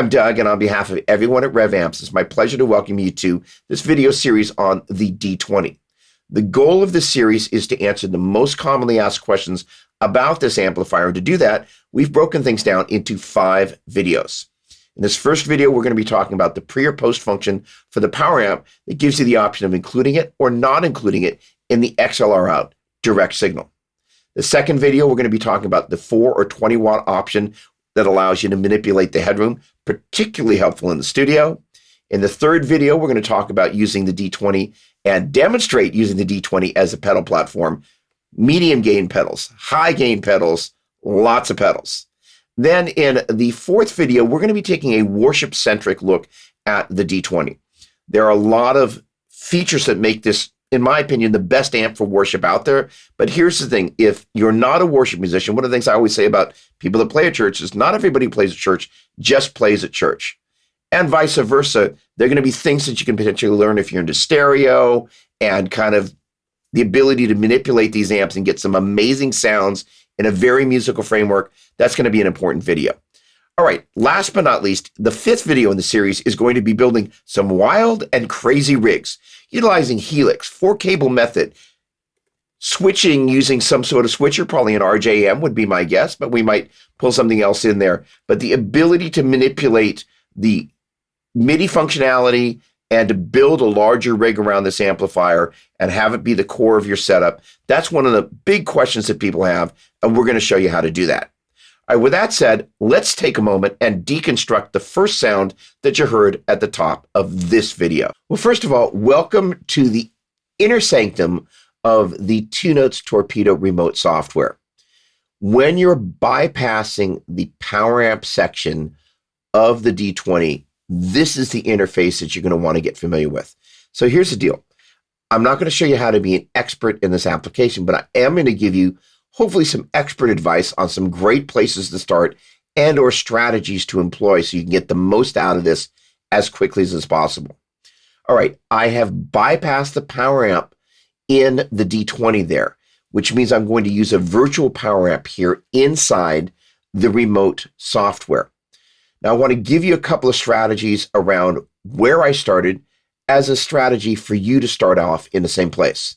I'm Doug, and on behalf of everyone at Revv Amps, it's my pleasure to welcome you to this video series on the D20. The goal of this series is to answer the most commonly asked questions about this amplifier, and to do that, we've broken things down into 5 videos. In this first video, we're going to be talking about the pre or post function for the power amp that gives you the option of including it or not including it in the XLR out direct signal. The second video, we're going to be talking about the 4 or 20 watt option that allows you to manipulate the headroom, particularly helpful in the studio. In the third video, we're going to talk about using the D20 and demonstrate using the D20 as a pedal platform, medium gain pedals, high gain pedals, lots of pedals. Then in the fourth video, we're going to be taking a worship-centric look at the D20. There are a lot of features that make this, in my opinion, the best amp for worship out there. But here's the thing. If you're not a worship musician, one of the things I always say about people that play at church is not everybody who plays at church just plays at church. And vice versa. There are going to be things that you can potentially learn if you're into stereo and kind of the ability to manipulate these amps and get some amazing sounds in a very musical framework. That's going to be an important video. All right, last but not least, the 5th video in the series is going to be building some wild and crazy rigs, utilizing Helix, 4-cable method, switching using some sort of switcher, probably an RJM would be my guess, but we might pull something else in there. But the ability to manipulate the MIDI functionality and to build a larger rig around this amplifier and have it be the core of your setup, that's one of the big questions that people have, and we're going to show you how to do that. All right, with that said, let's take a moment and deconstruct the first sound that you heard at the top of this video. Well, first of all, welcome to the inner sanctum of the 2Notes Torpedo remote software. When you're bypassing the power amp section of the D20, this is the interface that you're going to want to get familiar with. So here's the deal. I'm not going to show you how to be an expert in this application, but I am going to give you hopefully some expert advice on some great places to start and or strategies to employ so you can get the most out of this as quickly as possible. All right, I have bypassed the power amp in the D20 there, which means I'm going to use a virtual power amp here inside the remote software. Now, I want to give you a couple of strategies around where I started as a strategy for you to start off in the same place.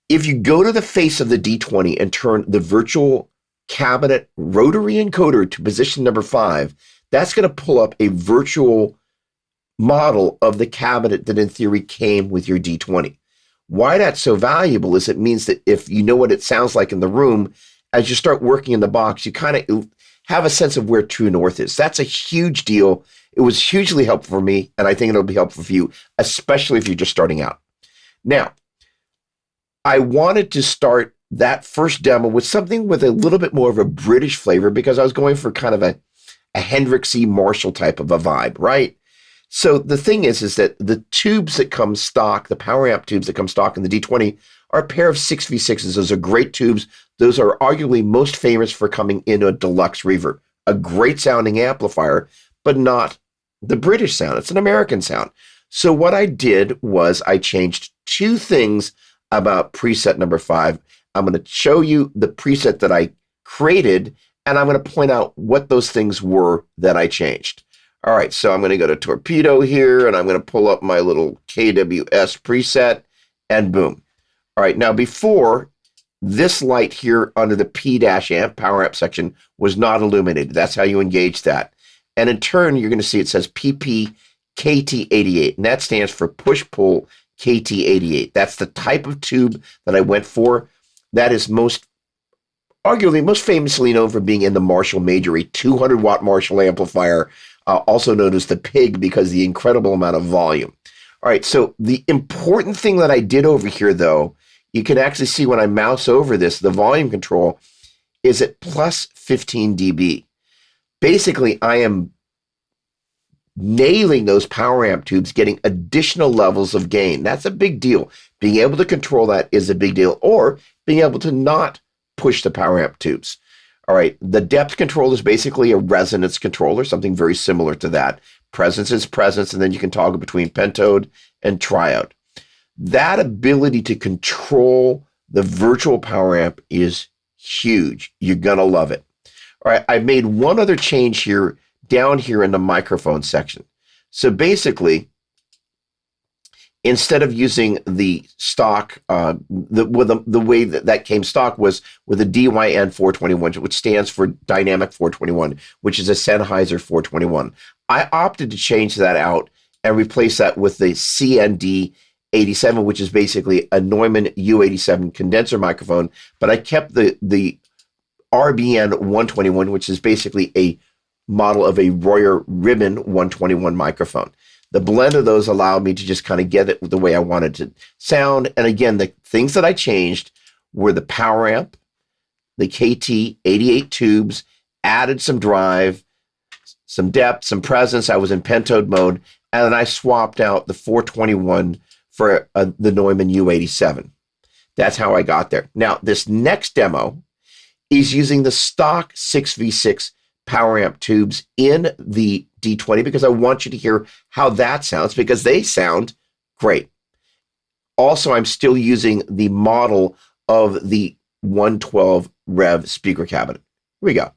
If you go to the face of the D20 and turn the virtual cabinet rotary encoder to position number 5, that's going to pull up a virtual model of the cabinet that in theory came with your D20. Why that's so valuable is it means that if you know what it sounds like in the room, as you start working in the box, you kind of have a sense of where true north is. That's a huge deal. It was hugely helpful for me, and I think it'll be helpful for you, especially if you're just starting out. Now, I wanted to start that first demo with something with a little bit more of a British flavor because I was going for kind of a Hendrixy Marshall type of a vibe, right? So the thing is that the tubes that come stock, the power amp tubes that come stock in the D20 are a pair of 6v6s. Those are great tubes. Those are arguably most famous for coming in a deluxe reverb. A great sounding amplifier, but not the British sound. It's an American sound. So what I did was I changed 2 things about preset number 5. I'm going to show you the preset that I created, and I'm going to point out what those things were that I changed. All right, so I'm going to go to Torpedo here, and I'm going to pull up my little KWS preset, and boom. All right, now before, this light here under the P-amp, power amp section, was not illuminated. That's how you engage that. And in turn, you're going to see it says PP KT88, and that stands for push-pull KT88. That's the type of tube that I went for. That is arguably most famously known for being in the Marshall Major, a 200-watt Marshall amplifier, also known as the Pig because of the incredible amount of volume. All right, so the important thing that I did over here, though, you can actually see when I mouse over this, the volume control is at plus 15 dB. Basically, I am nailing those power amp tubes, getting additional levels of gain. That's a big deal. Being able to control that is a big deal, or being able to not push the power amp tubes. All right, the depth control is basically a resonance controller, something very similar to that. Presence is presence, and then you can toggle between pentode and triode. That ability to control the virtual power amp is huge. You're going to love it. All right, I made one other change here down here in the microphone section. So basically, instead of using the stock, the way that came stock was with a DYN 421, which stands for Dynamic 421, which is a Sennheiser 421. I opted to change that out and replace that with the CND 87, which is basically a Neumann U87 condenser microphone, but I kept the RBN 121, which is basically a model of a Royer Ribbon 121 microphone. The blend of those allowed me to just kind of get it the way I wanted to sound. And again, the things that I changed were the power amp, the KT 88 tubes, added some drive, some depth, some presence. I was in pentode mode, and then I swapped out the 421 for the Neumann U87. That's how I got there. Now, this next demo is using the stock 6v6 power amp tubes in the D20 because I want you to hear how that sounds because they sound great. Also, I'm still using the model of the 112 Revv speaker cabinet. Here we go.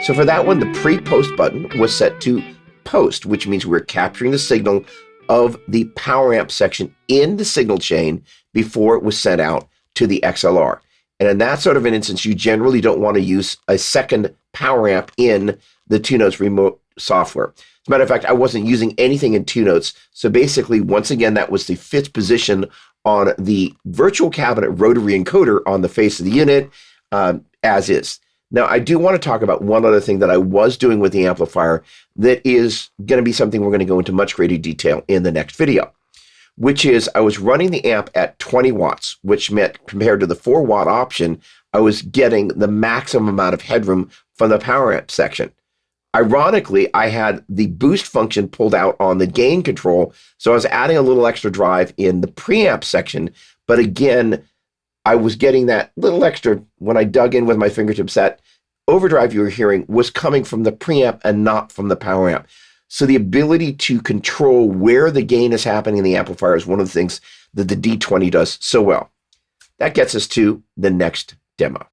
So for that one, the pre-post button was set to post, which means we're capturing the signal of the power amp section in the signal chain before it was sent out to the XLR. And in that sort of an instance, you generally don't want to use a second power amp in the 2Notes remote software. As a matter of fact, I wasn't using anything in 2Notes. So basically, once again, that was the fifth position on the virtual cabinet rotary encoder on the face of the unit, as is. Now, I do want to talk about one other thing that I was doing with the amplifier that is going to be something we're going to go into much greater detail in the next video, which is I was running the amp at 20 watts, which meant compared to the 4-watt option, I was getting the maximum amount of headroom from the power amp section. Ironically, I had the boost function pulled out on the gain control, so I was adding a little extra drive in the preamp section, but again, I was getting that little extra when I dug in with my fingertips. That overdrive you were hearing was coming from the preamp and not from the power amp. So the ability to control where the gain is happening in the amplifier is one of the things that the D20 does so well. That gets us to the next demo.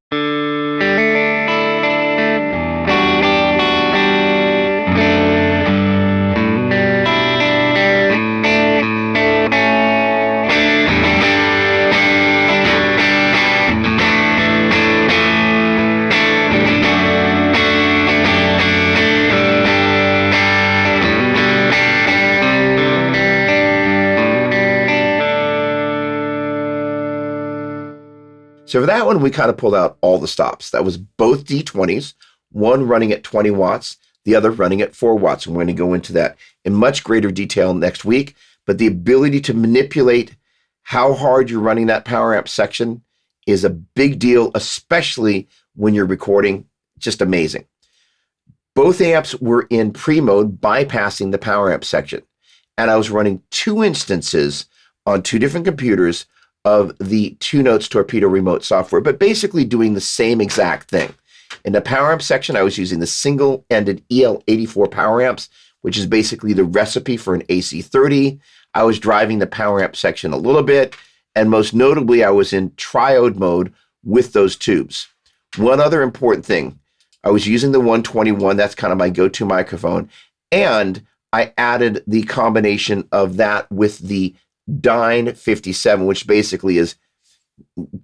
So for that one, we kind of pulled out all the stops. That was both D20s, one running at 20 watts, the other running at 4 watts. And we're going to go into that in much greater detail next week. But the ability to manipulate how hard you're running that power amp section is a big deal, especially when you're recording. Just amazing. Both amps were in pre-mode, bypassing the power amp section. And I was running 2 instances on 2 different computers of the 2Notes Torpedo remote software, but basically doing the same exact thing. In the power amp section, I was using the single-ended EL84 power amps, which is basically the recipe for an AC30. I was driving the power amp section a little bit, and most notably, I was in triode mode with those tubes. One other important thing, I was using the 121, that's kind of my go-to microphone, and I added the combination of that with the Dyne 57, which basically is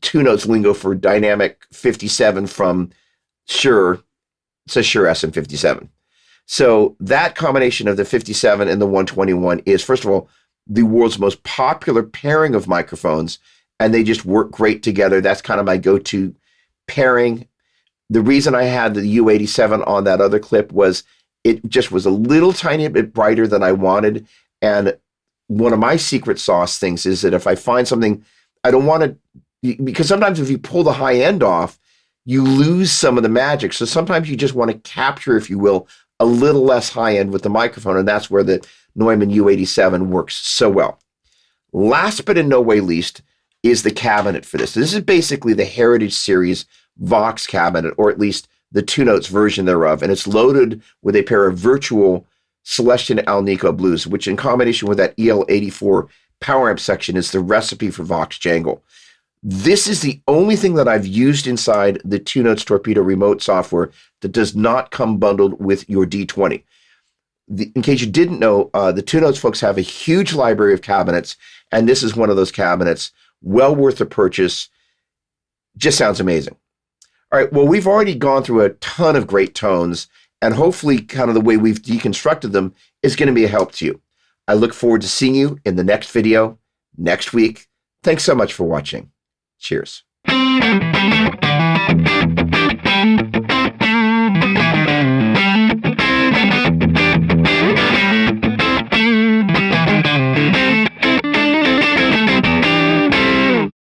2Notes lingo for dynamic 57 from Shure. It's a Shure SM57. So that combination of the 57 and the 121 is, first of all, the world's most popular pairing of microphones, and they just work great together. That's kind of my go-to pairing. The reason I had the U87 on that other clip was it just was a little tiny bit brighter than I wanted. And one of my secret sauce things is that if I find something I don't want to, because sometimes if you pull the high end off, you lose some of the magic. So sometimes you just want to capture, if you will, a little less high end with the microphone. And that's where the Neumann U87 works so well. Last but in no way least is the cabinet for this. This is basically the Heritage Series Vox cabinet, or at least the 2 Notes version thereof. And it's loaded with a pair of virtual Celestion Alnico Blues, which in combination with that EL84 power amp section is the recipe for Vox jangle. This is the only thing that I've used inside the 2 Notes Torpedo remote software that does not come bundled with your D20. In case you didn't know, the 2 Notes folks have a huge library of cabinets, and this is one of those cabinets. Well worth the purchase. Just sounds amazing. All right, well, we've already gone through a ton of great tones, and hopefully kind of the way we've deconstructed them is going to be a help to you. I look forward to seeing you in the next video next week. Thanks so much for watching. Cheers.